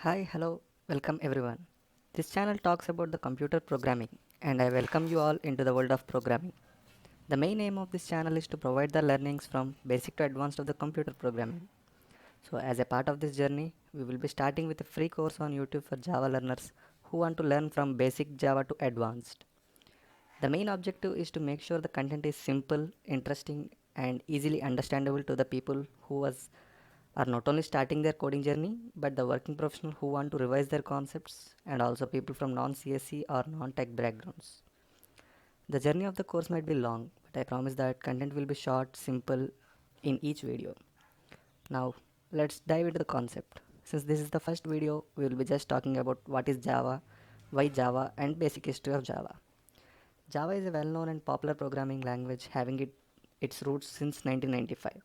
Hi, hello, welcome everyone. This channel talks about the computer programming and I welcome you all into the world of programming. The main aim of this channel is to provide the learnings from basic to advanced of the computer programming. So as a part of this journey, we will be starting with a free course on YouTube for Java learners who want to learn from basic Java to advanced. The main objective is to make sure the content is simple, interesting and easily understandable to the people are not only starting their coding journey but the working professional who want to revise their concepts and also people from non-CSC or non-tech backgrounds. The journey of the course might be long, but I promise that content will be short, simple in each video. Now, let's dive into the concept. Since this is the first video, we will be just talking about what is Java, why Java, and basic history of Java. Java is a well-known and popular programming language having its roots since 1995.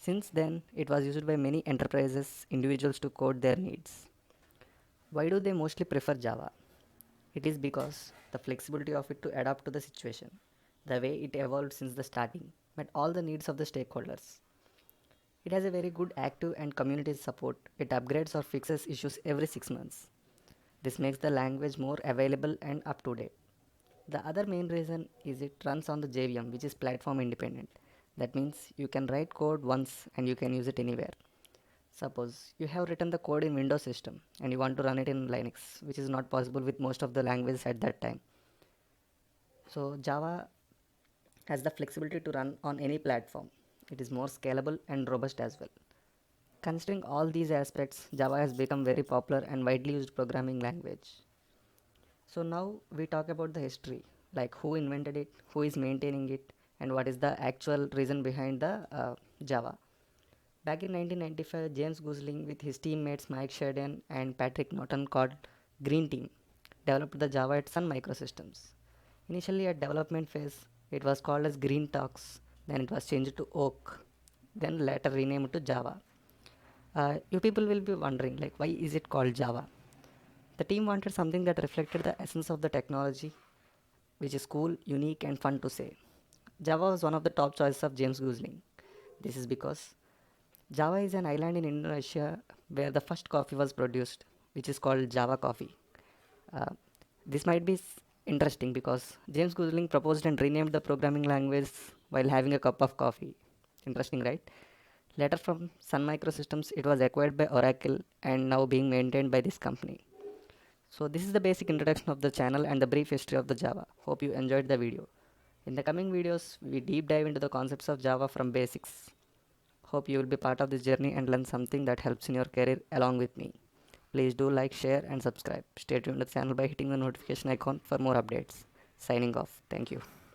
Since then, it was used by many enterprises, individuals to code their needs. Why do they mostly prefer Java? It is because the flexibility of it to adapt to the situation, the way it evolved since the starting, met all the needs of the stakeholders. It has a very good active and community support. It upgrades or fixes issues every 6 months. This makes the language more available and up to date. The other main reason is it runs on the JVM, which is platform independent. That means you can write code once and you can use it anywhere. Suppose you have written the code in Windows system and you want to run it in Linux, which is not possible with most of the languages at that time. So Java has the flexibility to run on any platform. It is more scalable and robust as well. Considering all these aspects, Java has become very popular and widely used programming language. So now we talk about the history, like who invented it, who is maintaining it, and what is the actual reason behind the Java. Back in 1995, James Gosling with his teammates Mike Sheridan and Patrick Norton called Green Team developed the Java at Sun Microsystems. Initially at development phase, it was called as Green Talks, then it was changed to Oak, then later renamed to Java. You people will be wondering like why is it called Java? The team wanted something that reflected the essence of the technology, which is cool, unique, and fun to say. Java was one of the top choices of James Gosling. This is because Java is an island in Indonesia where the first coffee was produced, which is called Java coffee. Uh, this might be interesting because James Gosling proposed and renamed the programming language while having a cup of coffee. Interesting, right? Later, from Sun Microsystems, it was acquired by Oracle and now being maintained by this company. So this is the basic introduction of the channel and the brief history of the Java. Hope you enjoyed the video. In the coming videos, we deep dive into the concepts of Java from basics. Hope you will be part of this journey and learn something that helps in your career along with me. Please do like, share and subscribe. Stay tuned to the channel by hitting the notification icon for more updates. Signing off. Thank you.